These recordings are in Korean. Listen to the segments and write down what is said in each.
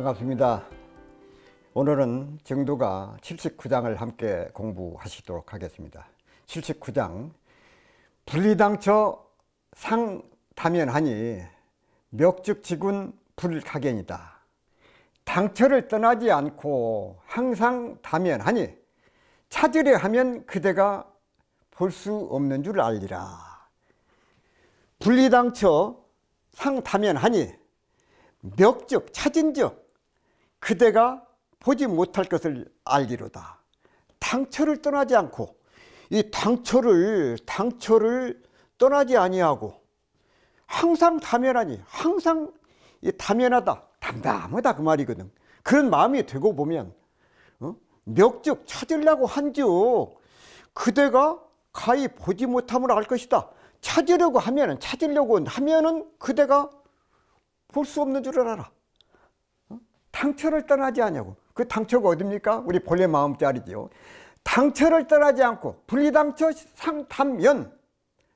반갑습니다. 오늘은 정두가 79장을 함께 공부하시도록 하겠습니다. 79장 분리당처 상다면하니 멱즉지군 불가견이다. 당처를 떠나지 않고 항상 다면하니 찾으려 하면 그대가 볼 수 없는 줄 알리라. 분리당처 상다면하니 멱즉 찾은즉 그대가 보지 못할 것을 알기로다. 당처를 떠나지 않고 이 당처를 떠나지 아니하고 항상 다면하니 항상 이 다면하다 담담하다 그 말이거든. 그런 마음이 되고 보면 멱즉 찾으려고 한즉 그대가 가히 보지 못함을 알 것이다. 찾으려고 하면은 그대가 볼 수 없는 줄 알아. 당처를 떠나지 않냐고. 그 당처가 어딥니까? 우리 본래 마음자리지요. 당처를 떠나지 않고 분리당처 상담면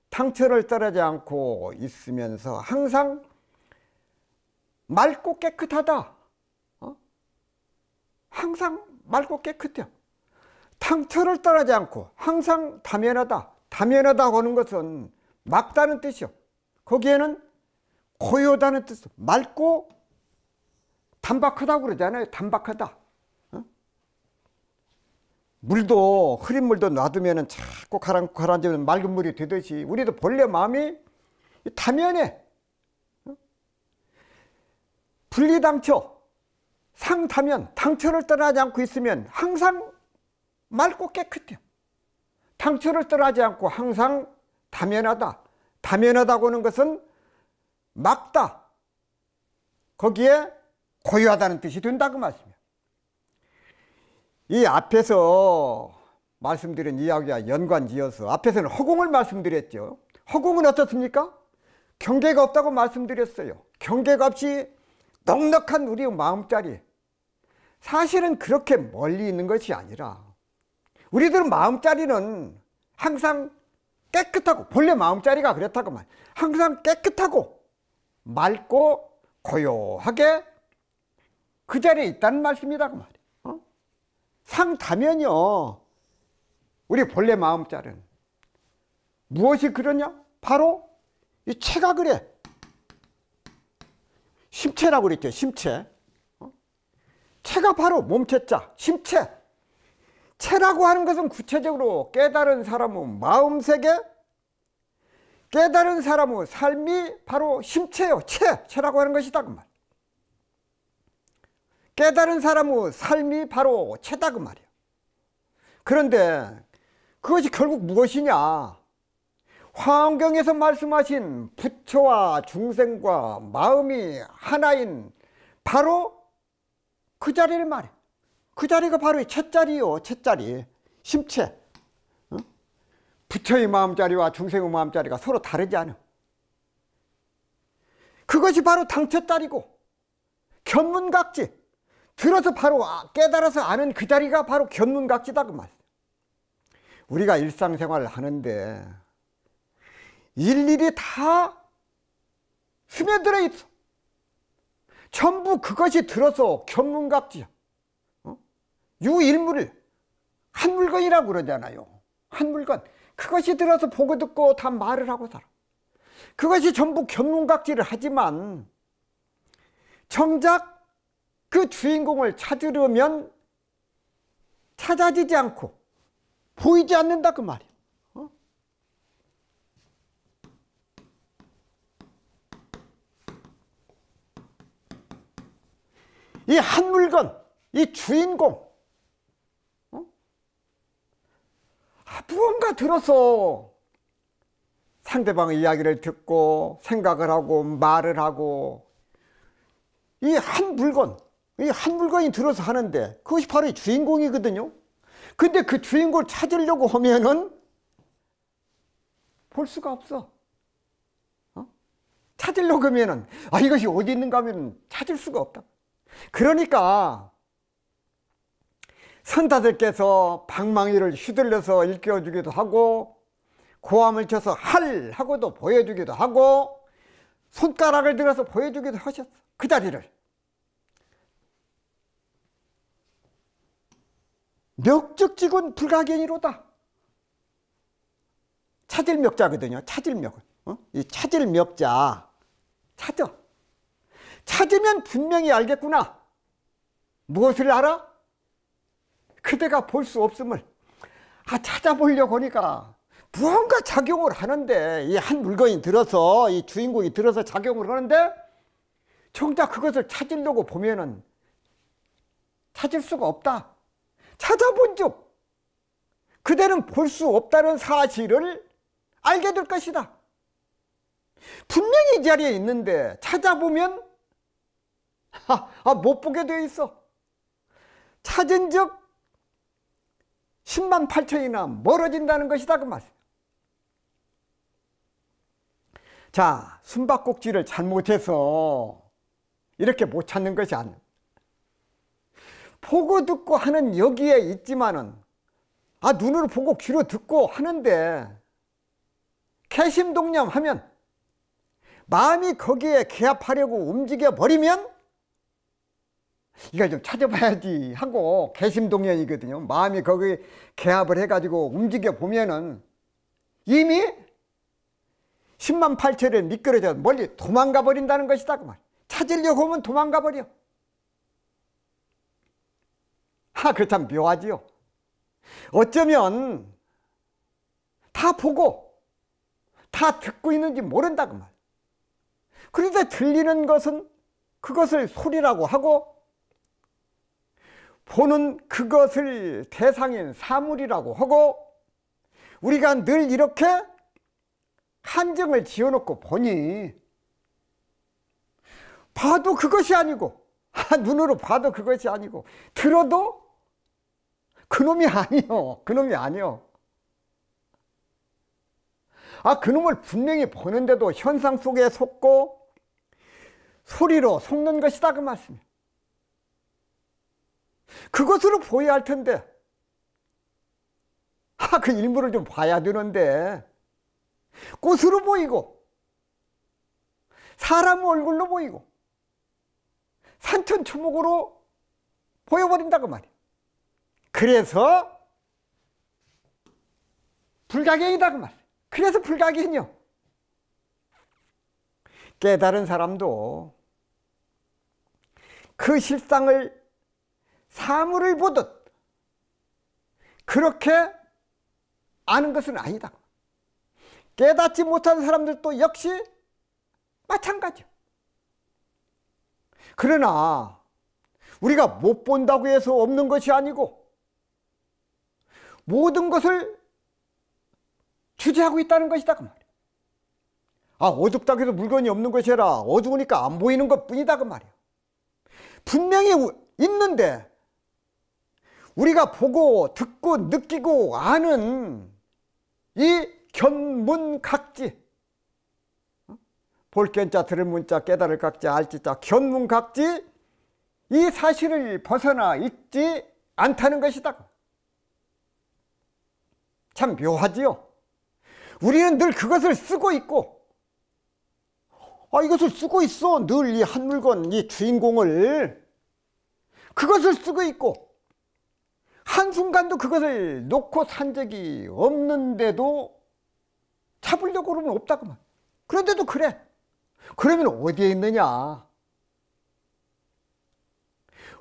당처를 떠나지 않고 있으면서 항상 맑고 깨끗하다. 항상 맑고 깨끗해요. 당처를 떠나지 않고 항상 다면하다. 다면하다고 하는 것은 맑다는 뜻이요. 거기에는 고요하다는 뜻, 맑고 단박하다고 그러잖아요. 단박하다. 물도 흐린 물도 놔두면 자꾸 가라앉으면 맑은 물이 되듯이 우리도 본래 마음이 다면해. 분리당처 상다면 당처를 떠나지 않고 있으면 항상 맑고 깨끗해요. 당처를 떠나지 않고 항상 다면하다. 다면하다고 하는 것은 맑다. 거기에 고요하다는 뜻이 된다 그 말씀이에요. 이 앞에서 말씀드린 이야기와 연관지어서 앞에서는 허공을 말씀드렸죠. 허공은 어떻습니까? 경계가 없다고 말씀드렸어요. 경계가 없이 넉넉한 우리의 마음자리. 사실은 그렇게 멀리 있는 것이 아니라 우리들 마음자리는 항상 깨끗하고 본래 마음자리가 그렇다고 말. 항상 깨끗하고 맑고 고요하게 그 자리에 있다는 말씀이다 그 말이에요. 상다면요. 우리 본래 마음자리는 무엇이 그러냐? 바로 이 체가 그래. 심체라고 그랬죠. 심체. 체가 바로 몸체자 심체. 체라고 하는 것은 구체적으로 깨달은 사람의 마음세계, 깨달은 사람의 삶이 바로 심체요. 체라고 하는 것이다 그 말. 깨달은 사람의 삶이 바로 체다 그 말이에요. 그런데 그것이 결국 무엇이냐? 화엄경에서 말씀하신 부처와 중생과 마음이 하나인 바로 그 자리를 말해. 그 자리가 바로 채자리요. 채자리. 심체. 부처의 마음자리와 중생의 마음자리가 서로 다르지 않아. 그것이 바로 당처자리고 견문각지. 들어서 바로 깨달아서 아는 그 자리가 바로 견문각지다 그 말. 우리가 일상생활을 하는데 일일이 다 스며들어 있어. 전부 그것이 들어서 견문각지야. 유일물, 한 물건이라고 그러잖아요. 한 물건. 그것이 들어서 보고 듣고 다 말을 하고 살아. 그것이 전부 견문각지를 하지만 정작 그 주인공을 찾으려면 찾아지지 않고 보이지 않는다 그 말이야. 이 한 물건, 이 주인공 무언가 들어서 상대방의 이야기를 듣고 생각을 하고 말을 하고 이 한 물건, 이 한 물건이 들어서 하는데 그것이 바로 이 주인공이거든요. 근데 그 주인공을 찾으려고 하면은 볼 수가 없어. 찾으려고 하면은 이것이 어디 있는가 하면 찾을 수가 없다. 그러니까 선타들께서 방망이를 휘둘러서 일깨워주기도 하고 고함을 쳐서 할 하고도 보여주기도 하고 손가락을 들어서 보여주기도 하셨어. 그 자리를. 멱적지군 불가경이로다. 찾을 멱자거든요. 찾을 멱. 이 찾을 멱자. 찾으면 분명히 알겠구나. 무엇을 알아? 그대가 볼 수 없음을. 찾아보려고 하니까 무언가 작용을 하는데, 이 한 물건이 들어서, 이 주인공이 들어서 작용을 하는데, 정작 그것을 찾으려고 보면은 찾을 수가 없다. 찾아본 즉 그대는 볼 수 없다는 사실을 알게 될 것이다. 분명히 이 자리에 있는데 찾아보면 못 보게 되어 있어. 찾은 즉 10만 8천이나 멀어진다는 것이다, 그 말이야. 자, 숨바꼭질을 잘못해서 이렇게 못 찾는 것이 아니야. 보고 듣고 하는 여기에 있지만은, 눈으로 보고 귀로 듣고 하는데 개심동념 하면, 마음이 거기에 개합하려고 움직여 버리면 이걸 좀 찾아봐야지 하고, 개심동념이거든요. 마음이 거기에 개합을 해가지고 움직여 보면은 이미 10만 8천에 미끄러져 멀리 도망가 버린다는 것이다, 그 말. 찾으려고 하면 도망가 버려. 그 참 묘하지요. 어쩌면 다 보고 다 듣고 있는지 모른다, 그 말. 그런데 들리는 것은 그것을 소리라고 하고, 보는 그것을 대상인 사물이라고 하고, 우리가 늘 이렇게 한정을 지어놓고 보니, 봐도 그것이 아니고, 눈으로 봐도 그것이 아니고, 들어도 그놈이 아니요. 그놈이 아니요. 그놈을 분명히 보는데도 현상 속에 속고 소리로 속는 것이다, 그 말씀이에요. 그것으로 보여야 할 텐데, 그 일물을 좀 봐야 되는데, 꽃으로 보이고, 사람 얼굴로 보이고, 산천초목으로 보여버린다, 그 말이에요. 그래서 불가경이다, 그 말이에요. 그래서 불가경이요. 깨달은 사람도 그 실상을 사물을 보듯 그렇게 아는 것은 아니다. 깨닫지 못한 사람들도 역시 마찬가지야. 그러나 우리가 못 본다고 해서 없는 것이 아니고, 모든 것을 주재하고 있다는 것이다, 그 말이야. 어둡다고 해서 물건이 없는 것이 아니라 어두우니까 안 보이는 것 뿐이다, 그 말이야. 분명히 있는데 우리가 보고 듣고 느끼고 아는 이 견문각지, 볼 견자 들을 문자 깨달을 각자 알지자 견문각지, 이 사실을 벗어나 있지 않다는 것이다. 참 묘하지요. 우리는 늘 그것을 쓰고 있고, 이것을 쓰고 있어. 늘 이 한 물건, 이 주인공을 그것을 쓰고 있고, 한순간도 그것을 놓고 산 적이 없는데도 잡으려고 그러면 없다구만. 그런데도 그래. 그러면 어디에 있느냐?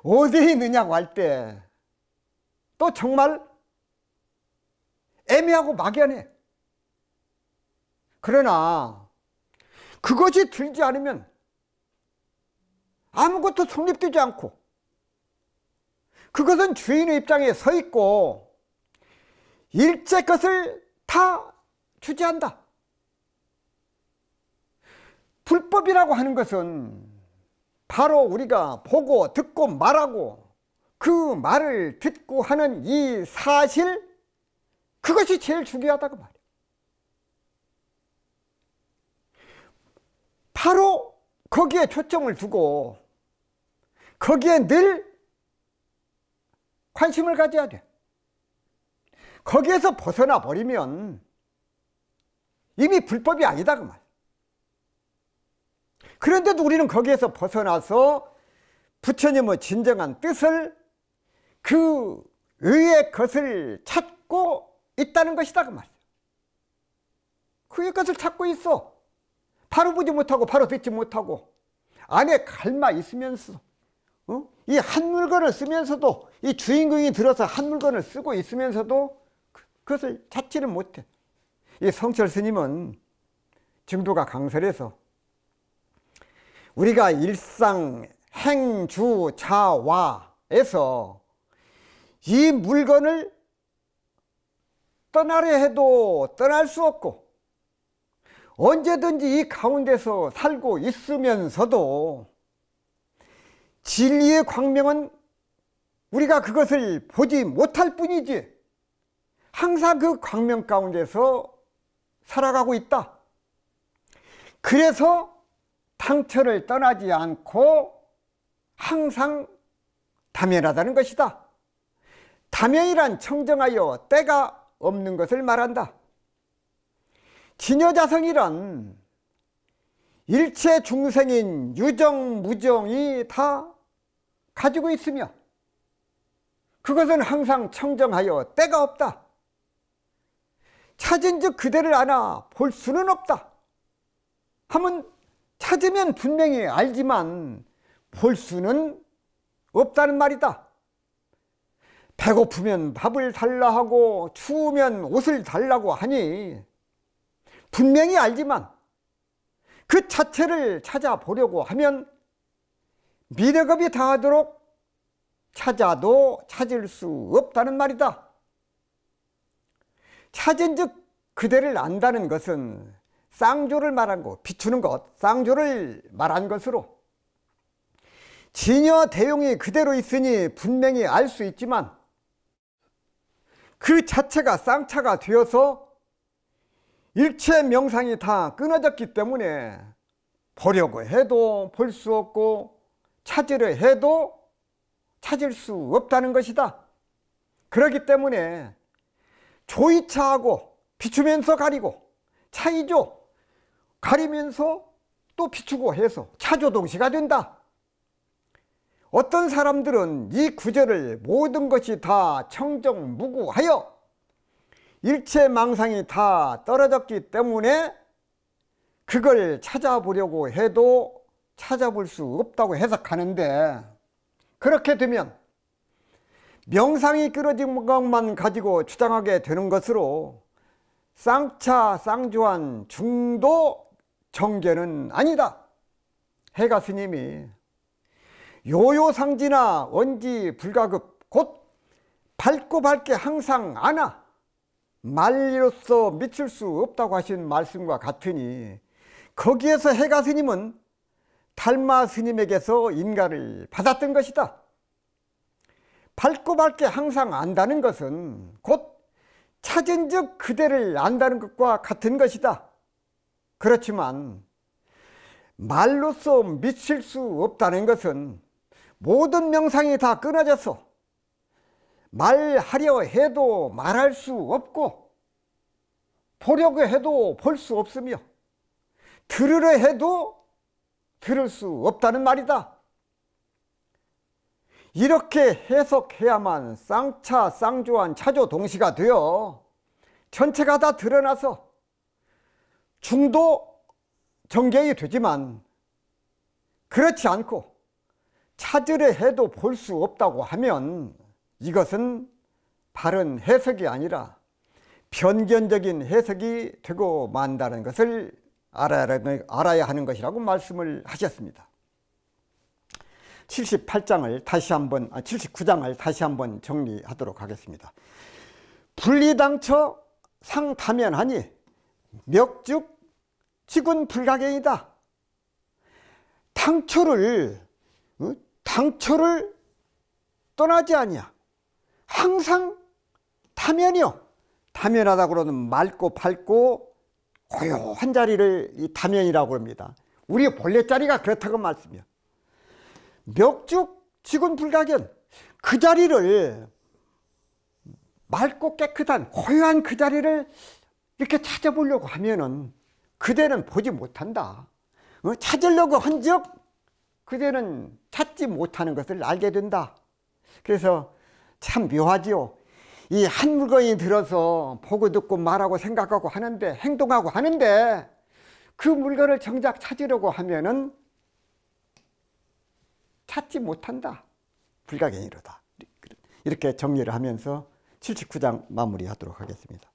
어디에 있느냐고 할 때 또 정말 애매하고 막연해. 그러나 그것이 들지 않으면 아무것도 성립되지 않고, 그것은 주인의 입장에 서 있고 일체 것을 다 주재한다. 불법이라고 하는 것은 바로 우리가 보고 듣고 말하고 그 말을 듣고 하는 이 사실, 그것이 제일 중요하다고 말이야. 바로 거기에 초점을 두고 거기에 늘 관심을 가져야 돼. 거기에서 벗어나 버리면 이미 불법이 아니다, 그 말. 그런데도 우리는 거기에서 벗어나서 부처님의 진정한 뜻을 그 의의 것을 찾고 있다는 것이다 그 말이야. 그의 것을 찾고 있어. 바로 보지 못하고 바로 듣지 못하고 안에 갈마 있으면서 이 한 물건을 쓰면서도, 이 주인공이 들어서 한 물건을 쓰고 있으면서도 그것을 찾지를 못해. 이 성철 스님은 증도가 강설해서 우리가 일상 행주 자와에서 이 물건을 떠나려 해도 떠날 수 없고 언제든지 이 가운데서 살고 있으면서도 진리의 광명은 우리가 그것을 보지 못할 뿐이지 항상 그 광명 가운데서 살아가고 있다. 그래서 당처를 떠나지 않고 항상 다면하다는 것이다. 다면이란 청정하여 때가 없는 것을 말한다. 진여자성이란 일체 중생인 유정, 무정이 다 가지고 있으며 그것은 항상 청정하여 때가 없다. 찾은 즉 그대를 알아 볼 수는 없다. 하면 찾으면 분명히 알지만 볼 수는 없다는 말이다. 배고프면 밥을 달라 하고 추우면 옷을 달라고 하니 분명히 알지만 그 자체를 찾아보려고 하면 미력업이 다하도록 찾아도 찾을 수 없다는 말이다. 찾은 즉 그대를 안다는 것은 쌍조를 말한 것, 비추는 것, 쌍조를 말한 것으로 진여 대용이 그대로 있으니 분명히 알 수 있지만 그 자체가 쌍차가 되어서 일체 명상이 다 끊어졌기 때문에 보려고 해도 볼 수 없고 찾으려 해도 찾을 수 없다는 것이다. 그렇기 때문에 조이차하고 비추면서 가리고 차이조 가리면서 또 비추고 해서 차조동시가 된다. 어떤 사람들은 이 구절을 모든 것이 다 청정무구하여 일체 망상이 다 떨어졌기 때문에 그걸 찾아보려고 해도 찾아볼 수 없다고 해석하는데, 그렇게 되면 명상이 끊어진 것만 가지고 주장하게 되는 것으로 쌍차 쌍조한 중도 정견은 아니다. 해가 스님이 요요상지나 원지 불가급 곧 밝고 밝게 항상 아나 말로써 미칠 수 없다고 하신 말씀과 같으니 거기에서 해가 스님은 달마 스님에게서 인가를 받았던 것이다. 밝고 밝게 항상 안다는 것은 곧 찾은 즉 그대를 안다는 것과 같은 것이다. 그렇지만 말로써 미칠 수 없다는 것은 모든 명상이 다 끊어져서 말하려 해도 말할 수 없고 보려고 해도 볼 수 없으며 들으려 해도 들을 수 없다는 말이다. 이렇게 해석해야만 쌍차 쌍조한 차조 동시가 되어 전체가 다 드러나서 중도 정경이 되지만, 그렇지 않고 찾으려 해도 볼 수 없다고 하면 이것은 바른 해석이 아니라 편견적인 해석이 되고 만다는 것을 알아야 하는 것이라고 말씀을 하셨습니다. 78장을 다시 한번 79장을 다시 한번 정리하도록 하겠습니다. 분리당처 상다면하니 멱죽 지군 불가경이다. 당초를 떠나지 아니야. 항상 다면이요. 다면하다고 그러는 맑고 밝고 고요한 자리를 이 다면이라고 합니다. 우리 본래 자리가 그렇다고 말씀이요. 멱죽 지군 불가견, 그 자리를 맑고 깨끗한 고요한 그 자리를 이렇게 찾아보려고 하면은 그대는 보지 못한다. 찾으려고 한적 그대는 찾지 못하는 것을 알게 된다. 그래서 참 묘하지요. 이 한 물건이 들어서 보고 듣고 말하고 생각하고 하는데, 행동하고 하는데, 그 물건을 정작 찾으려고 하면은 찾지 못한다. 불가경이로다. 이렇게 정리를 하면서 79장 마무리하도록 하겠습니다.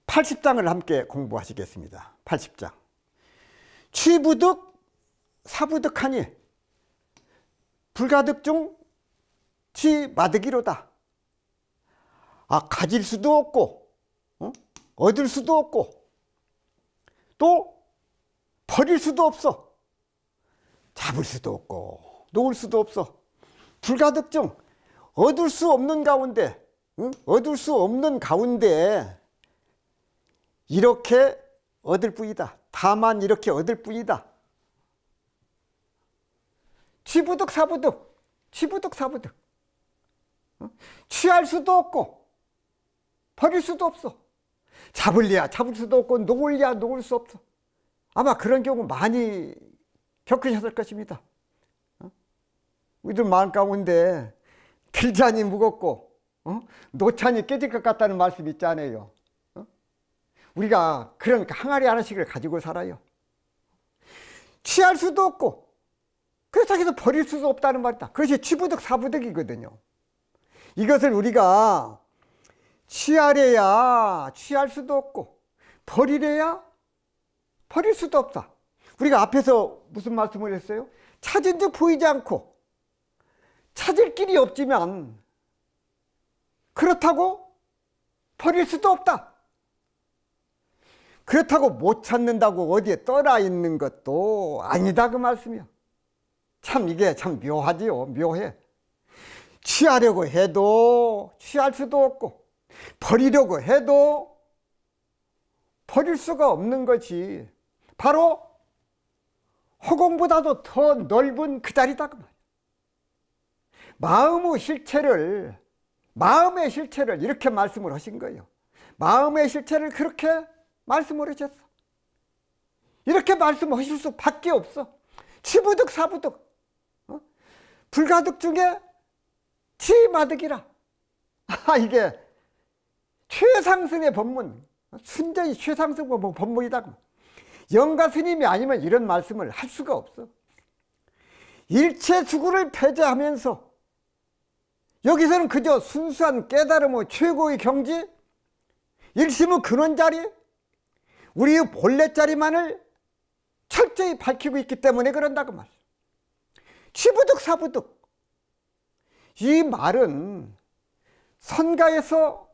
80장을 함께 공부하시겠습니다. 80장. 취부득 사부득하니 불가득 중 취마득이로다. 가질 수도 없고 얻을 수도 없고 또 버릴 수도 없어. 잡을 수도 없고 놓을 수도 없어. 불가득 중 얻을 수 없는 가운데, 얻을 수 없는 가운데 이렇게 얻을 뿐이다. 다만 이렇게 얻을 뿐이다. 취부득 사부득, 취부득 사부득. 취할 수도 없고 버릴 수도 없어. 잡을래야 잡을 수도 없고 놓을래야 놓을 수 없어. 아마 그런 경우 많이 겪으셨을 것입니다. 우리들 마음 가운데 들자니 무겁고 놓자니 깨질 것 같다는 말씀 있잖아요. 우리가 그런 항아리 하나씩을 가지고 살아요. 취할 수도 없고 그렇다고 해서 버릴 수도 없다는 말이다. 그것이 취부득 사부득이거든요. 이것을 우리가 취하래야 취할 수도 없고 버리래야 버릴 수도 없다. 우리가 앞에서 무슨 말씀을 했어요? 찾은 즉 보이지 않고 찾을 길이 없지만 그렇다고 버릴 수도 없다. 그렇다고 못 찾는다고 어디에 떠나 있는 것도 아니다 그 말씀이야. 참 이게 참 묘하지요. 묘해. 취하려고 해도 취할 수도 없고 버리려고 해도 버릴 수가 없는 것이 바로 허공보다도 더 넓은 그 자리다 그 말이야. 마음의 실체를 이렇게 말씀을 하신 거예요. 마음의 실체를 그렇게 말씀을 하셨어. 이렇게 말씀하실 수밖에 없어. 취부득 사부득, 불가득 중에 취마득이라. 이게 최상승의 법문, 순전히 최상승 법문이다. 영가 스님이 아니면 이런 말씀을 할 수가 없어. 일체 주구를 배제하면서 여기서는 그저 순수한 깨달음의 최고의 경지, 일심의 근원 자리, 우리의 본래 자리만을 철저히 밝히고 있기 때문에 그런다고 말이야. 취부득 사부득. 이 말은 선가에서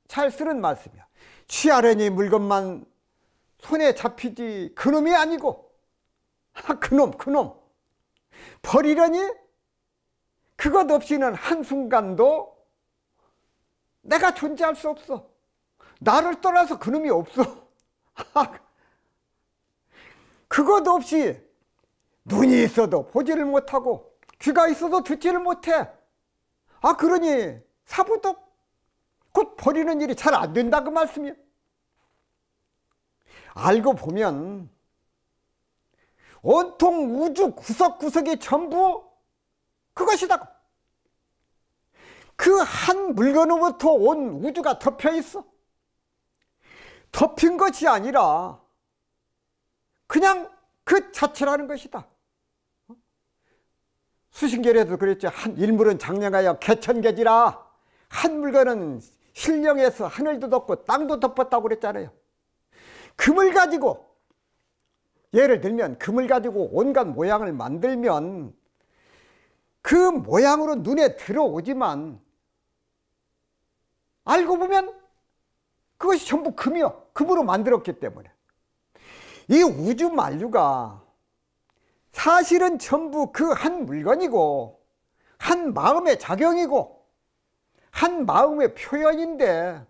잘 쓰는 말씀이야. 취하려니 물건만 손에 잡히지 그놈이 아니고 그놈 버리려니 그것 없이는 한순간도 내가 존재할 수 없어. 나를 떠나서 그놈이 없어. 그것 없이 눈이 있어도 보지를 못하고 귀가 있어도 듣지를 못해. 그러니 사부득 곧 버리는 일이 잘 안 된다 그 말씀이야. 알고 보면 온통 우주 구석구석이 전부 그것이다. 그 한 물건으로부터 온 우주가 덮여 있어. 덮인 것이 아니라 그냥 그 자체라는 것이다. 수신결에도 그랬죠. 한 일물은 장량하여 개천개지라. 한 물건은 신령해서 하늘도 덮고 땅도 덮었다고 그랬잖아요. 금을 가지고, 예를 들면 금을 가지고 온갖 모양을 만들면 그 모양으로 눈에 들어오지만 알고 보면 그것이 전부 금이요. 금으로 만들었기 때문에. 이 우주 만류가 사실은 전부 그 한 물건이고 한 마음의 작용이고 한 마음의 표현인데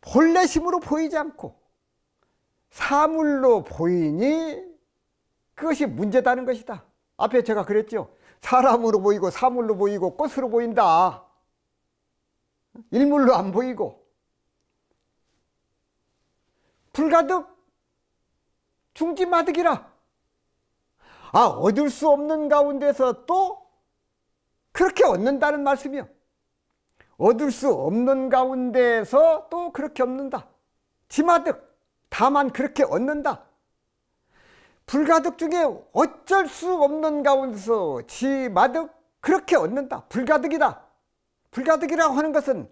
본래 심으로 보이지 않고 사물로 보이니 그것이 문제다는 것이다. 앞에 제가 그랬죠. 사람으로 보이고 사물로 보이고 꽃으로 보인다. 일물로 안 보이고 불가득 중지마득이라. 얻을 수 없는 가운데서 또 그렇게 얻는다는 말씀이요. 얻을 수 없는 가운데에서 또 그렇게 얻는다. 지마득, 다만 그렇게 얻는다. 불가득 중에 어쩔 수 없는 가운데서 지마득, 그렇게 얻는다. 불가득이다. 불가득이라고 하는 것은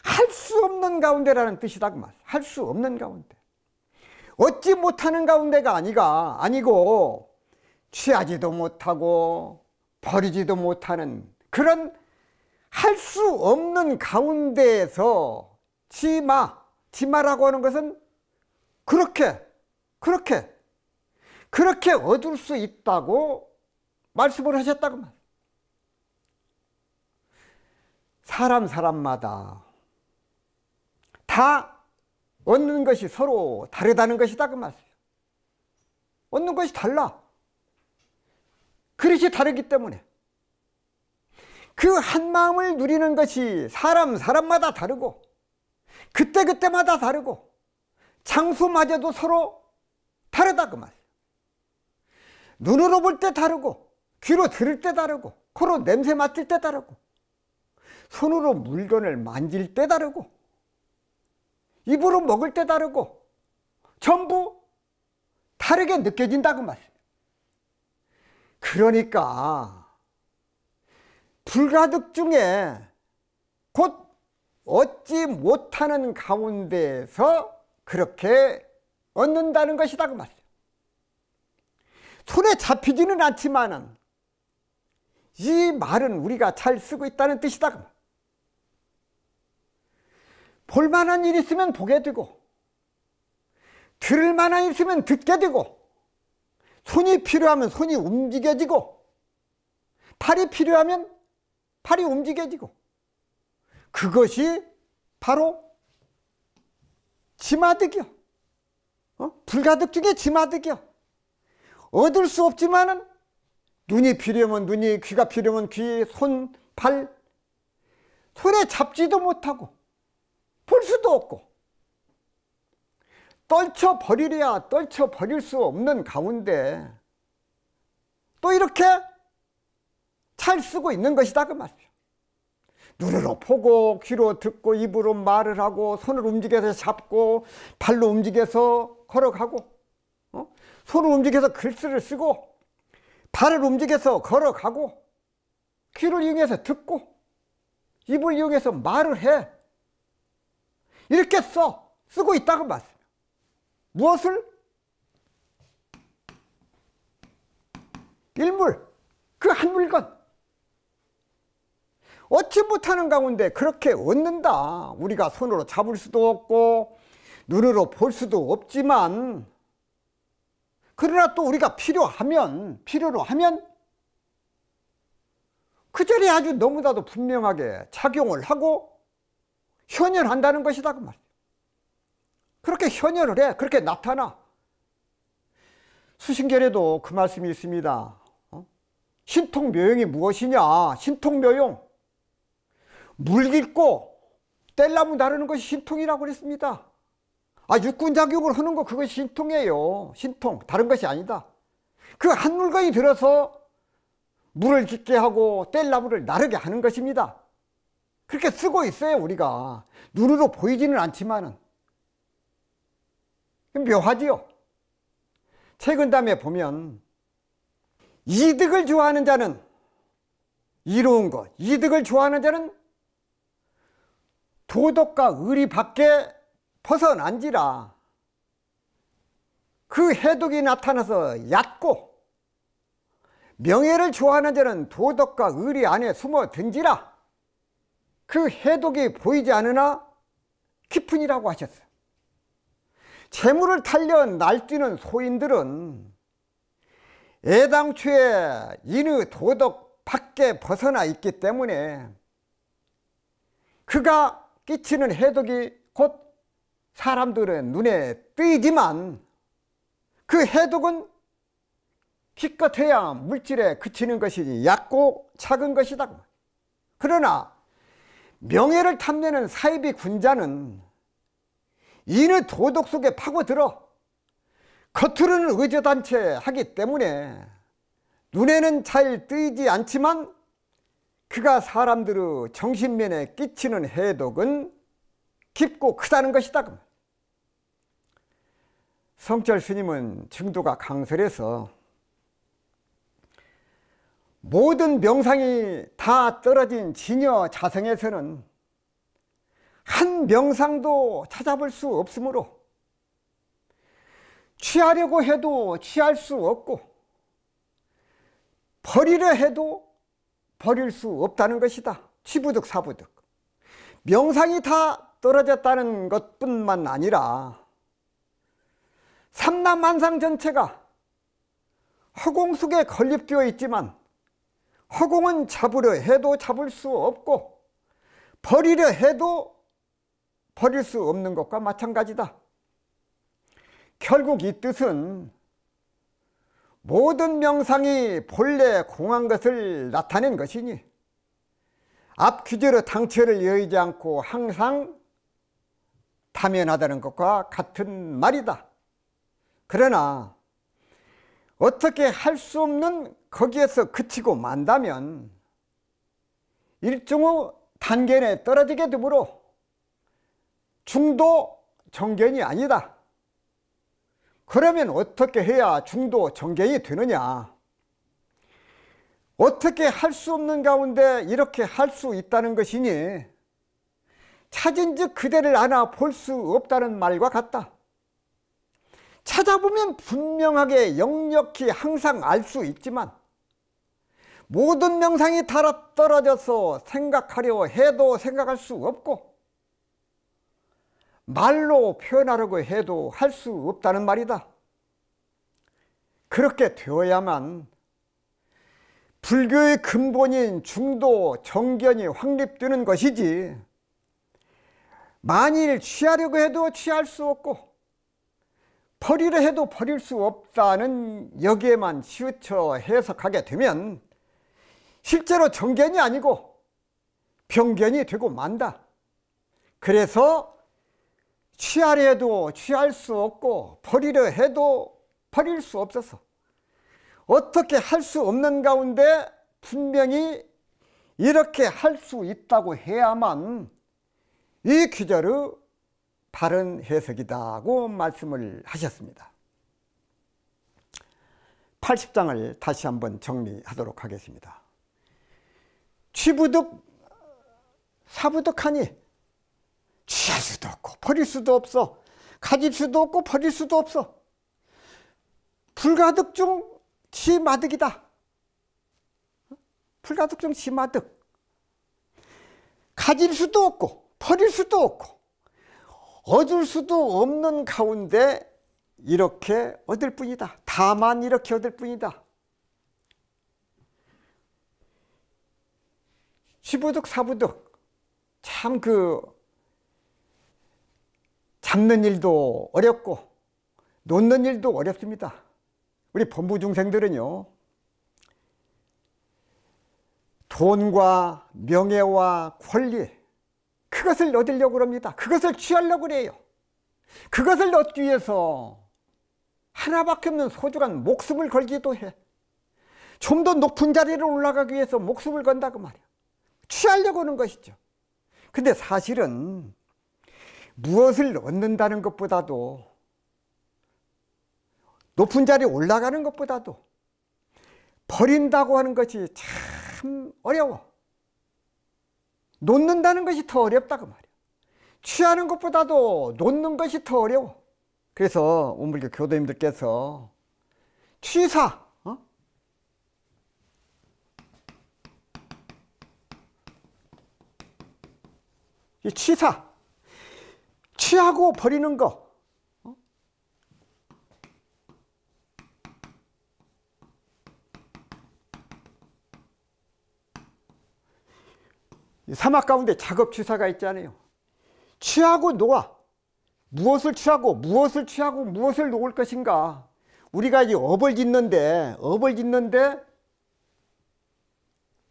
할 수 없는 가운데라는 뜻이다 그 말. 할 수 없는 가운데. 얻지 못하는 가운데가 아니고 취하지도 못하고 버리지도 못하는 그런 할 수 없는 가운데에서 지마라고 하는 것은 그렇게 얻을 수 있다고 말씀을 하셨다고 말. 사람마다 다 얻는 것이 서로 다르다는 것이다 그 말이에요. 얻는 것이 달라. 그릇이 다르기 때문에 그 한 마음을 누리는 것이 사람마다 다르고 그때마다 다르고 장소마저도 서로 다르다 그 말이에요. 눈으로 볼 때 다르고 귀로 들을 때 다르고 코로 냄새 맡을 때 다르고 손으로 물건을 만질 때 다르고 입으로 먹을 때 다르고 전부 다르게 느껴진다 그 말이에요. 그러니까 불가득 중에 곧 얻지 못하는 가운데에서 그렇게 얻는다는 것이다 그 말이에요. 손에 잡히지는 않지만은 이 말은 우리가 잘 쓰고 있다는 뜻이다 그 말. 볼만한 일 있으면 보게 되고 들을 만한 일 있으면 듣게 되고 손이 필요하면 손이 움직여지고 팔이 필요하면 팔이 움직여지고 그것이 바로 지마득이요. 불가득 중에 지마득이요. 얻을 수 없지만은 눈이 필요하면 눈이, 귀가 필요하면 귀, 손, 발 손에 잡지도 못하고 볼 수도 없고 떨쳐버리려야 떨쳐버릴 수 없는 가운데 또 이렇게 잘 쓰고 있는 것이다 그 말이에요. 눈으로 보고 귀로 듣고 입으로 말을 하고 손을 움직여서 잡고 발로 움직여서 걸어가고 손을 움직여서 글씨를 쓰고 발을 움직여서 걸어가고 귀를 이용해서 듣고 입을 이용해서 말을 해. 이렇게 쓰고 있다고 말이에요. 무엇을? 일물, 그 한 물건. 얻지 못하는 가운데 그렇게 얻는다. 우리가 손으로 잡을 수도 없고 눈으로 볼 수도 없지만 그러나 또 우리가 필요로 하면 그 자리에 아주 너무나도 분명하게 작용을 하고 현현한다는 것이다 그 말이에요. 그렇게 현현을 해. 그렇게 나타나. 수신결에도 그 말씀이 있습니다. 신통묘용이 무엇이냐? 신통묘용, 물 깃고 뗄나무 나르는 것이 신통이라고 그랬습니다. 육군작용을 하는 거 그것이 신통이에요. 신통, 다른 것이 아니다. 그 한 물건이 들어서 물을 깃게 하고 뗄나무를 나르게 하는 것입니다. 그렇게 쓰고 있어요. 우리가 눈으로 보이지는 않지만은 묘하지요. 책은담에 보면 이득을 좋아하는 자는, 이로운 것, 이득을 좋아하는 자는 도덕과 의리 밖에 벗어난지라 그 해독이 나타나서 얕고, 명예를 좋아하는 자는 도덕과 의리 안에 숨어든지라 그 해독이 보이지 않으나 깊으니라고 하셨어요. 재물을 탈려 날뛰는 소인들은 애당초에 인의 도덕 밖에 벗어나 있기 때문에 그가 끼치는 해독이 곧 사람들의 눈에 띄지만 그 해독은 기껏해야 물질에 그치는 것이지 얕고 작은 것이다. 그러나 명예를 탐내는 사이비 군자는 인의 도덕 속에 파고들어 겉으로는 의젓한 채 하기 때문에 눈에는 잘 띄지 않지만 그가 사람들의 정신면에 끼치는 해독은 깊고 크다는 것이다. 성철 스님은 증도가 강설해서 모든 명상이 다 떨어진 진여 자성에서는 한 명상도 찾아볼 수 없으므로 취하려고 해도 취할 수 없고 버리려 해도 버릴 수 없다는 것이다. 취부득 사부득. 명상이 다 떨어졌다는 것뿐만 아니라 삼라만상 전체가 허공 속에 건립되어 있지만 허공은 잡으려 해도 잡을 수 없고 버리려 해도 버릴 수 없는 것과 마찬가지다. 결국 이 뜻은 모든 명상이 본래 공한 것을 나타낸 것이니 앞 규제로 당처를 여의지 않고 항상 타면하다는 것과 같은 말이다. 그러나 어떻게 할 수 없는 거기에서 그치고 만다면 일종의 단견에 떨어지게 되므로 중도 정견이 아니다. 그러면 어떻게 해야 중도 정견이 되느냐? 어떻게 할 수 없는 가운데 이렇게 할 수 있다는 것이니 찾은즉 그대를 안아 볼 수 없다는 말과 같다. 찾아보면 분명하게 역력히 항상 알 수 있지만 모든 명상이 다 떨어져서 생각하려 해도 생각할 수 없고 말로 표현하려고 해도 할 수 없다는 말이다. 그렇게 되어야만 불교의 근본인 중도 정견이 확립되는 것이지 만일 취하려고 해도 취할 수 없고 버리려 해도 버릴 수 없다는 여기에만 치우쳐 해석하게 되면 실제로 정견이 아니고 병견이 되고 만다. 그래서 취하려 해도 취할 수 없고 버리려 해도 버릴 수 없어서 어떻게 할 수 없는 가운데 분명히 이렇게 할 수 있다고 해야만 이 규절의 바른 해석이다고 말씀을 하셨습니다. 80장을 다시 한번 정리하도록 하겠습니다. 취부득 사부득하니 취할 수도 없고 버릴 수도 없어. 가질 수도 없고 버릴 수도 없어. 불가득 중 지마득이다. 불가득 중 지마득. 가질 수도 없고 버릴 수도 없고 얻을 수도 없는 가운데 이렇게 얻을 뿐이다. 다만 이렇게 얻을 뿐이다. 취부득 사부득. 참 잡는 일도 어렵고 놓는 일도 어렵습니다. 우리 범부 중생들은요, 돈과 명예와 권리, 그것을 얻으려고 합니다. 그것을 취하려고 그래요. 그것을 얻기 위해서 하나밖에 없는 소중한 목숨을 걸기도 해. 좀 더 높은 자리를 올라가기 위해서 목숨을 건다고 말이야. 취하려고 하는 것이죠. 근데 사실은 무엇을 얻는다는 것보다도 높은 자리에 올라가는 것보다도 버린다고 하는 것이 참 어려워. 놓는다는 것이 더 어렵다고 말이야. 취하는 것보다도 놓는 것이 더 어려워. 그래서 오물교 교도님들께서 취사, 이 취사, 취하고 버리는 거, 사막 가운데 작업취사가 있잖아요. 취하고 놓아. 무엇을 취하고 무엇을 취하고 무엇을 놓을 것인가. 우리가 이 업을 짓는데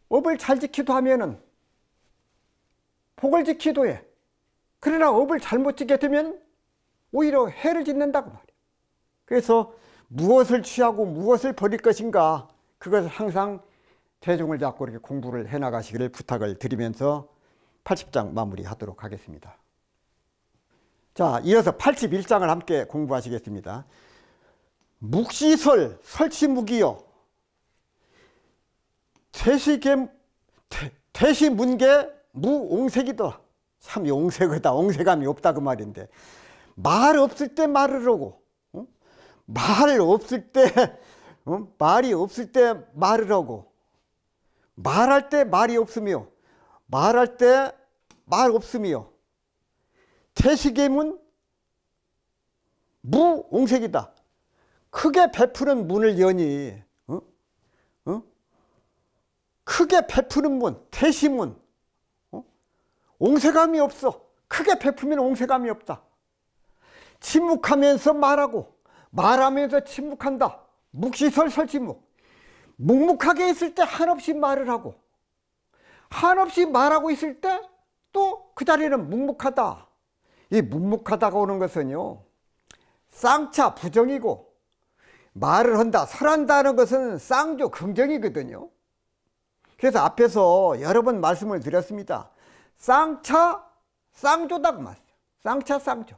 업을 잘 지키도 하면은 복을 지키도 해. 그러나 업을 잘못 지게 되면 오히려 해를 짓는다고 말이야. 그래서 무엇을 취하고 무엇을 버릴 것인가, 그것을 항상 대중을 잡고 이렇게 공부를 해 나가시기를 부탁을 드리면서 80장 마무리하도록 하겠습니다. 자, 이어서 81장을 함께 공부하시겠습니다. 묵시설 설치묵이요 퇴시문계 무옹색이다. 참 옹색이다. 옹색감이 없다 그 말인데, 말 없을 때 말을 하고, 말 없을 때 말이 없을 때 말을 하고, 말할 때 말이 없으며 말할 때 말 없으며 퇴시계문 무옹색이다. 크게 베푸는 문을 여니, 크게 베푸는 문, 퇴시문, 옹색감이 없어. 크게 베푸면 옹색감이 없다. 침묵하면서 말하고 말하면서 침묵한다. 묵시설 설치묵. 묵묵하게 있을 때 한없이 말을 하고, 한없이 말하고 있을 때 또 그 자리는 묵묵하다. 이 묵묵하다가 오는 것은요, 쌍차 부정이고, 말을 한다, 설한다는 것은 쌍조 긍정이거든요. 그래서 앞에서 여러 번 말씀을 드렸습니다. 쌍차 쌍조다 그 말이에요. 쌍차 쌍조.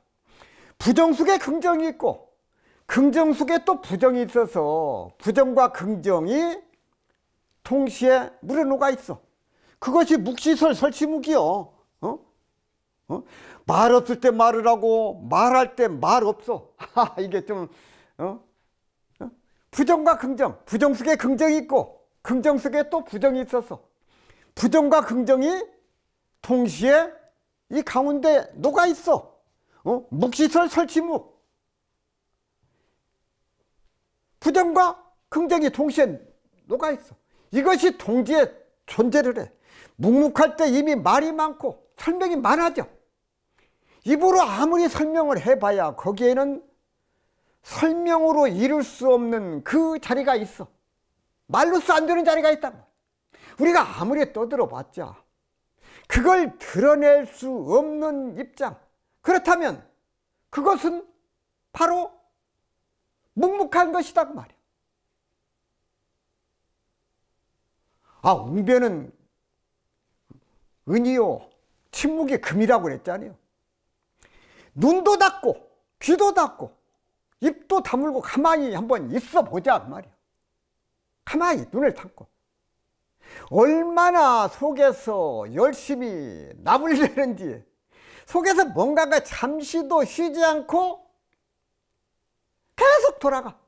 부정 속에 긍정이 있고 긍정 속에 또 부정이 있어서 부정과 긍정이 동시에 물에 녹아 있어. 그것이 묵시설 설치묵이요. 말 없을 때 말을 하고 말할 때 말 없어. 이게 좀 부정과 긍정, 부정 속에 긍정이 있고 긍정 속에 또 부정이 있어서 부정과 긍정이 동시에 이 가운데 녹아 있어. 묵시설 설치묵. 부정과 긍정이 동시에 녹아 있어. 이것이 동지에 존재를 해. 묵묵할 때 이미 말이 많고 설명이 많아져. 입으로 아무리 설명을 해봐야 거기에는 설명으로 이룰 수 없는 그 자리가 있어. 말로써 안 되는 자리가 있다고. 우리가 아무리 떠들어봤자 그걸 드러낼 수 없는 입장. 그렇다면 그것은 바로 묵묵한 것이다 그 말이야. 웅변은 은이요 침묵이 금이라고 그랬잖아요. 눈도 닫고 귀도 닫고 입도 다물고 가만히 한번 있어 보자 그 말이야. 가만히 눈을 닫고 얼마나 속에서 열심히 납을 내는지, 속에서 뭔가가 잠시도 쉬지 않고 계속 돌아가.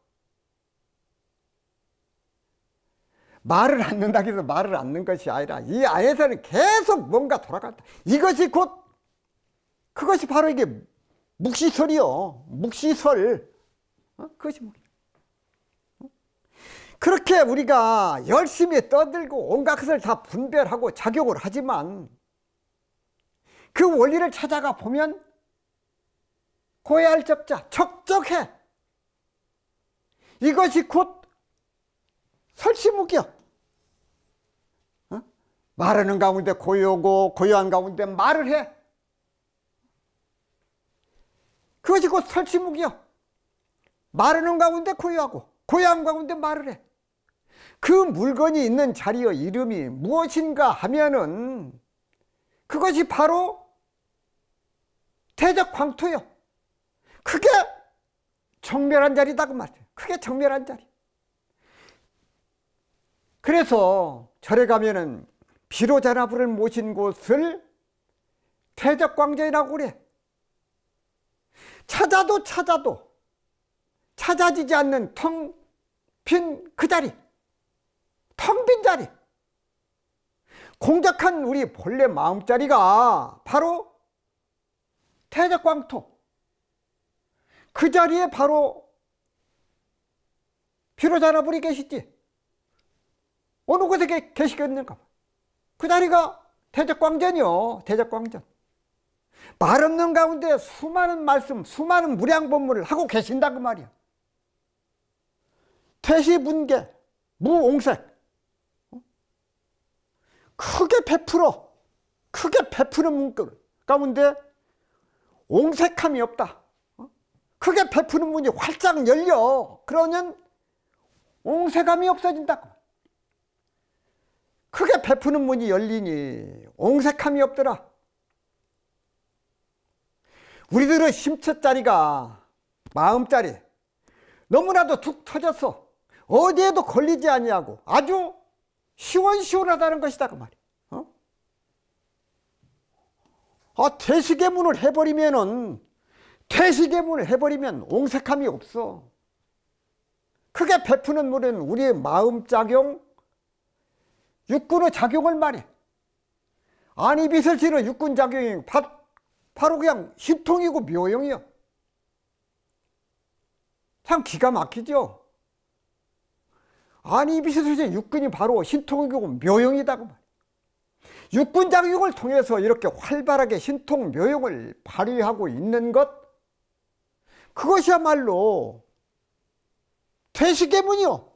말을 않는다고 해서 말을 않는 것이 아니라 이 안에서는 계속 뭔가 돌아간다. 이것이 곧 그것이 바로 이게 묵시설이요. 묵시설. 그것이 묵시. 그렇게 우리가 열심히 떠들고 온갖 것을 다 분별하고 작용을 하지만 그 원리를 찾아가 보면 고해할 적자, 적적해. 이것이 곧 설치묵이야. 말하는 가운데 고요고 고요한 가운데 말을 해. 그것이 곧 설치묵이야. 말하는 가운데 고요하고 고요한 가운데 말을 해. 그 물건이 있는 자리의 이름이 무엇인가 하면은 그것이 바로 대적광토요. 크게 정멸한 자리다 그 말이에요. 크게 정멸한 자리. 그래서 절에 가면은 비로자나부를 모신 곳을 대적광전이라고 그래. 찾아도 찾아지지 않는 텅 빈 그 자리, 텅 빈 자리, 공작한 우리 본래 마음자리가 바로 대적광토. 그 자리에 바로 비로자나불이 계시지. 어느 곳에 계시겠는가? 그 자리가 대적광전이요. 대적광전. 말 없는 가운데 수많은 말씀, 수많은 무량본문을 하고 계신다 그 말이야. 퇴시분계, 무옹색. 크게 베푸는 문 가운데 옹색함이 없다. 크게 베푸는 문이 활짝 열려. 그러면 옹색함이 없어진다. 크게 베푸는 문이 열리니 옹색함이 없더라. 우리들은 심체자리가 마음자리 너무나도 툭 터졌어. 어디에도 걸리지 아니하고 아주 시원시원하다는 것이다 그 말이야. 퇴시계문을 해버리면 옹색함이 없어. 크게 베푸는 물은 우리의 마음작용, 육군의 작용을 말해. 아니 비설치는 육군작용이 바로 그냥 신통이고 묘용이요. 참 기가 막히죠. 아니 비설치는 육군이 바로 신통이고 묘용이다 그 말이야. 육군작용을 통해서 이렇게 활발하게 신통 묘용을 발휘하고 있는 것, 그것이야말로 퇴시계문이요.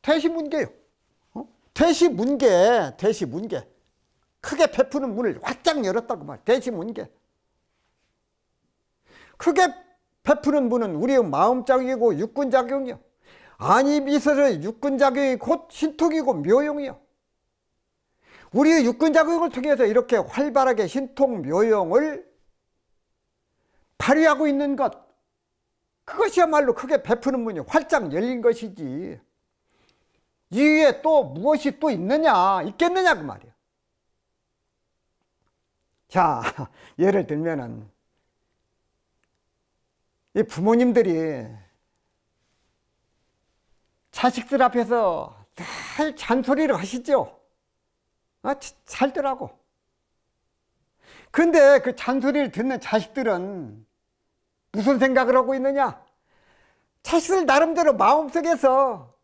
퇴시문계요. 퇴시문계. 크게 베푸는 문을 활짝 열었다고 말이야. 퇴시문계. 크게 베푸는 문은 우리의 마음작용이고 육군작용이요. 아니 비설의 육군작용이 곧 신통이고 묘용이요. 우리의 육군작용을 통해서 이렇게 활발하게 신통묘용을 발휘하고 있는 것, 그것이야말로 크게 베푸는 문이 활짝 열린 것이지. 이 위에 또 무엇이 또 있겠느냐 그 말이야. 자, 예를 들면은 이 부모님들이 자식들 앞에서 늘 잔소리를 하시죠. 살더라고. 근데 그 잔소리를 듣는 자식들은 무슨 생각을 하고 있느냐? 자식들 나름대로 마음속에서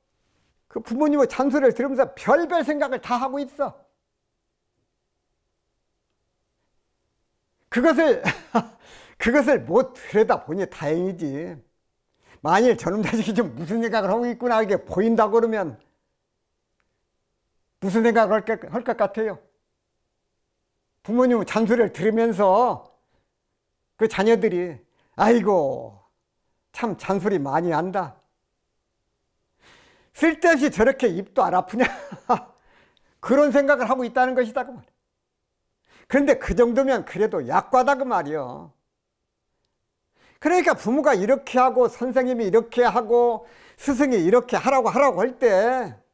그 부모님의 잔소리를 들으면서 별별 생각을 다 하고 있어. 그것을 못 들여다보니 다행이지. 만일 저놈 자식이 좀 무슨 생각을 하고 있구나 이게 보인다고 그러면 무슨 생각을 할 것 같아요? 부모님 잔소리를 들으면서 그 자녀들이 아이고 참 잔소리 많이 한다. 쓸데없이 저렇게 입도 안 아프냐. 그런 생각을 하고 있다는 것이다 그 말이야. 그런데 그 정도면 그래도 약과다 그 말이야. 그러니까 부모가 이렇게 하고 선생님이 이렇게 하고 스승이 이렇게 하라고 할 때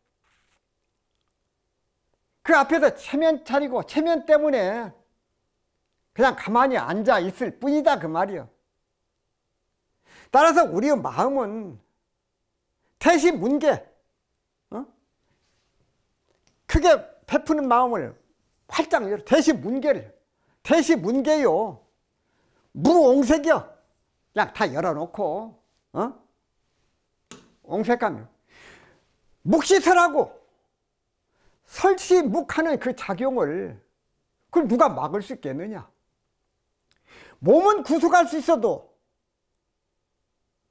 그 앞에서 체면 차리고 체면 때문에 그냥 가만히 앉아 있을 뿐이다 그 말이야. 따라서 우리의 마음은 퇴시문계, 크게 베푸는 마음을 활짝 열어. 퇴시문계요. 무옹색이요. 그냥 다 열어놓고 옹색하면 묵시설하고 설시묵하는 그 작용을 그걸 누가 막을 수 있겠느냐. 몸은 구속할 수 있어도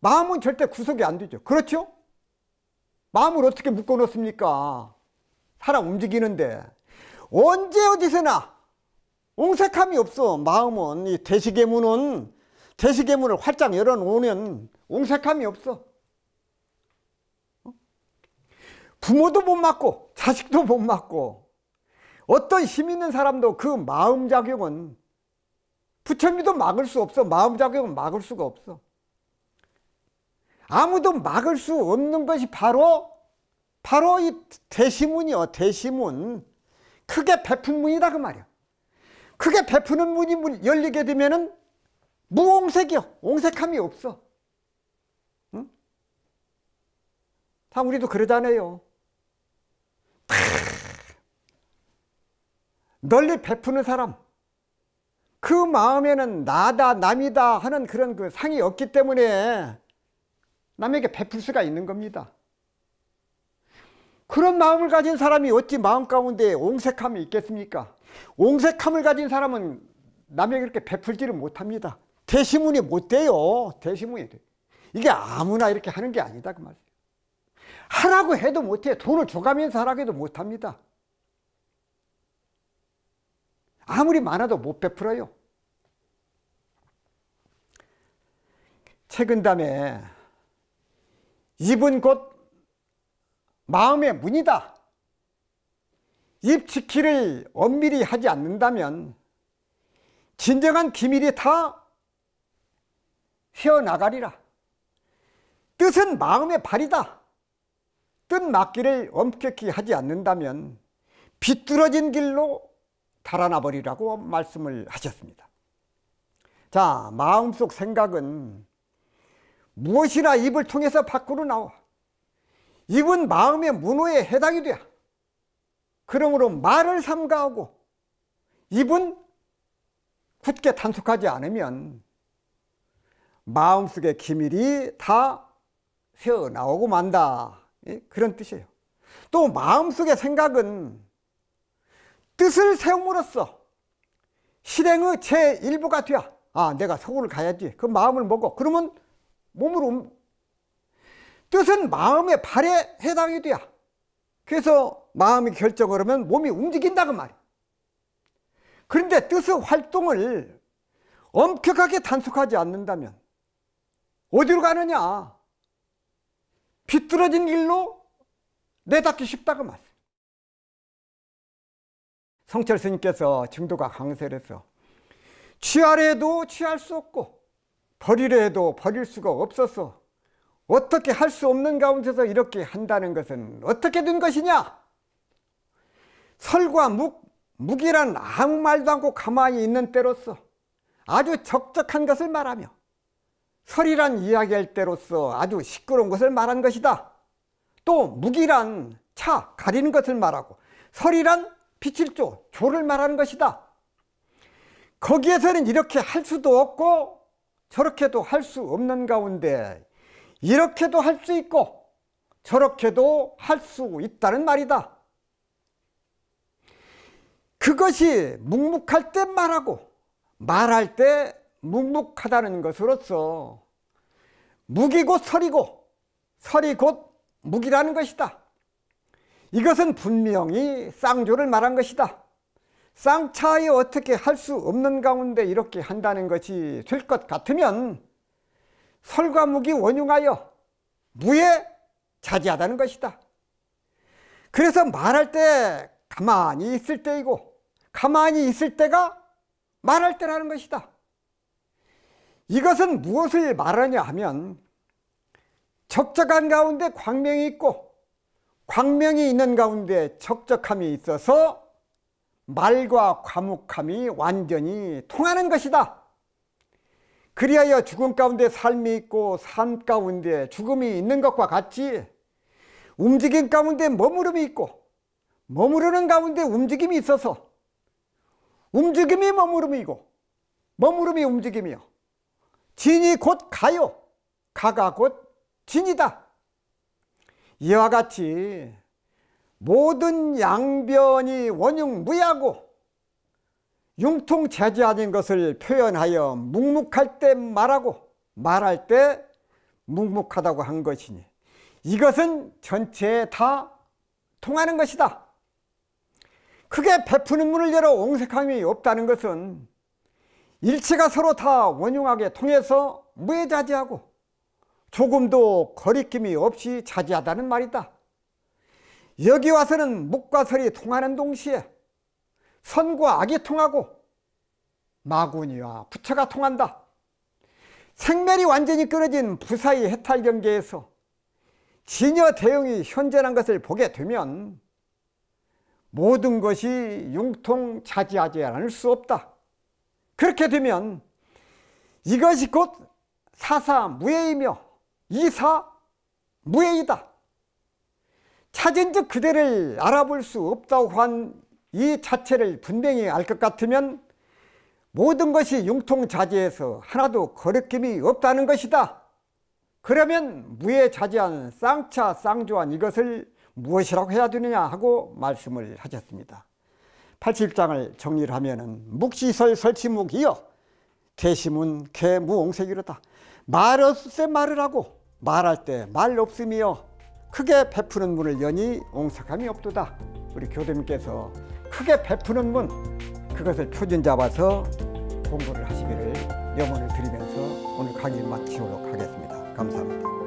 마음은 절대 구속이 안 되죠. 그렇죠? 마음을 어떻게 묶어놓습니까? 사람 움직이는데 언제 어디서나 옹색함이 없어. 마음은 이 퇴시계문을 활짝 열어놓으면 옹색함이 없어. 부모도 못 막고 자식도 못 막고 어떤 힘 있는 사람도 그 마음작용은 부처님도 막을 수 없어. 마음작용은 막을 수가 없어. 아무도 막을 수 없는 것이 바로 이 퇴시문이요. 퇴시문. 크게 베푼 문이다 그 말이야. 크게 베푸는 문이 열리게 되면은 무옹색이요. 옹색함이 없어. 응? 다 우리도 그러잖아요. 널리 베푸는 사람, 그 마음에는 나다 남이다 하는 그런 그 상이 없기 때문에 남에게 베풀 수가 있는 겁니다. 그런 마음을 가진 사람이 어찌 마음 가운데 옹색함이 있겠습니까? 옹색함을 가진 사람은 남에게 이렇게 베풀지를 못합니다. 퇴시문이 못 돼요. 퇴시문이 돼. 이게 아무나 이렇게 하는 게 아니다 그 말이에요. 하라고 해도 못해. 돈을 줘가면서 하라고 해도 못합니다. 아무리 많아도 못 베풀어요. 책은담에 입은 곧 마음의 문이다. 입지키를 엄밀히 하지 않는다면 진정한 기밀이 다 새어나가리라. 뜻은 마음의 발이다. 뜻 맞기를 엄격히 하지 않는다면 비뚤어진 길로 달아나 버리라고 말씀을 하셨습니다. 자, 마음속 생각은 무엇이나 입을 통해서 밖으로 나와. 입은 마음의 문호에 해당이 돼. 그러므로 말을 삼가하고 입은 굳게 단속하지 않으면 마음속의 기밀이 다 새어나오고 만다. 그런 뜻이에요. 또 마음속의 생각은 뜻을 세움으로써 실행의 제1부가 돼야. 아, 내가 서울을 가야지. 그 마음을 먹어. 그러면 몸으로 뜻은 마음의 발에 해당이 돼야. 그래서 마음이 결정을 하면 몸이 움직인다 그 말이에요. 그런데 뜻의 활동을 엄격하게 단속하지 않는다면 어디로 가느냐? 비뚤어진 길로 내닫기 쉽다 그 말이에요. 성철 스님께서 증도가 강세를 해서 취하려 해도 취할 수 없고 버리려 해도 버릴 수가 없어서 어떻게 할 수 없는 가운데서 이렇게 한다는 것은 어떻게 된 것이냐? 설과 묵이란 아무 말도 않고 가만히 있는 때로서 아주 적적한 것을 말하며 설이란 이야기할 때로서 아주 시끄러운 것을 말한 것이다. 또 묵이란 차 가리는 것을 말하고 설이란 빛을 조를 말하는 것이다. 거기에서는 이렇게 할 수도 없고 저렇게도 할 수 없는 가운데 이렇게도 할 수 있고 저렇게도 할 수 있다는 말이다. 그것이 묵묵할 때 말하고 말할 때 묵묵하다는 것으로서 묵이 곧 설이고 설이 곧 묵이라는 것이다. 이것은 분명히 쌍조를 말한 것이다. 쌍차에 어떻게 할 수 없는 가운데 이렇게 한다는 것이 될 것 같으면 설과 묵이 원흉하여 무에 자제하다는 것이다. 그래서 말할 때 가만히 있을 때이고 가만히 있을 때가 말할 때라는 것이다. 이것은 무엇을 말하냐 하면 적적한 가운데 광명이 있고 광명이 있는 가운데 적적함이 있어서 말과 과묵함이 완전히 통하는 것이다. 그리하여 죽음 가운데 삶이 있고 삶 가운데 죽음이 있는 것과 같이 움직임 가운데 머무름이 있고 머무르는 가운데 움직임이 있어서 움직임이 머무름이고 머무름이 움직임이요 진이 곧 가요 가가 곧 진이다. 이와 같이 모든 양변이 원흉무야고 융통제지하는 것을 표현하여 묵묵할 때 말하고 말할 때 묵묵하다고 한 것이니 이것은 전체에 다 통하는 것이다. 크게 베푸는 문을 열어 옹색함이 없다는 것은 일체가 서로 다 원흉하게 통해서 무해자제하고 조금도 거리낌이 없이 자제하다는 말이다. 여기 와서는 묵과 설이 통하는 동시에 선과 악이 통하고 마구니와 부처가 통한다. 생멸이 완전히 끊어진 부사의 해탈 경계에서 진여 대응이 현존한 것을 보게 되면 모든 것이 융통자제하지 않을 수 없다. 그렇게 되면 이것이 곧 사사무예이며 이사무예이다. 찾은 즉 그대를 알아볼 수 없다고 한 이 자체를 분명히 알 것 같으면 모든 것이 융통자제해서 하나도 거리낌이 없다는 것이다. 그러면 무예자제한 쌍차 쌍조한 이것을 무엇이라고 해야 되느냐 하고 말씀을 하셨습니다. 80장을 정리를 하면은 묵시설 설치묵이여 대시문 개무옹색이로다. 말 없을 때 말을 하고 말할 때 말 없음이여 크게 베푸는 문을 여니 옹색함이 없도다. 우리 교수님께서 크게 베푸는 문 그것을 표준 잡아서 공부를 하시기를 염원을 드리면서 오늘 강의 마치도록 하겠습니다. 감사합니다.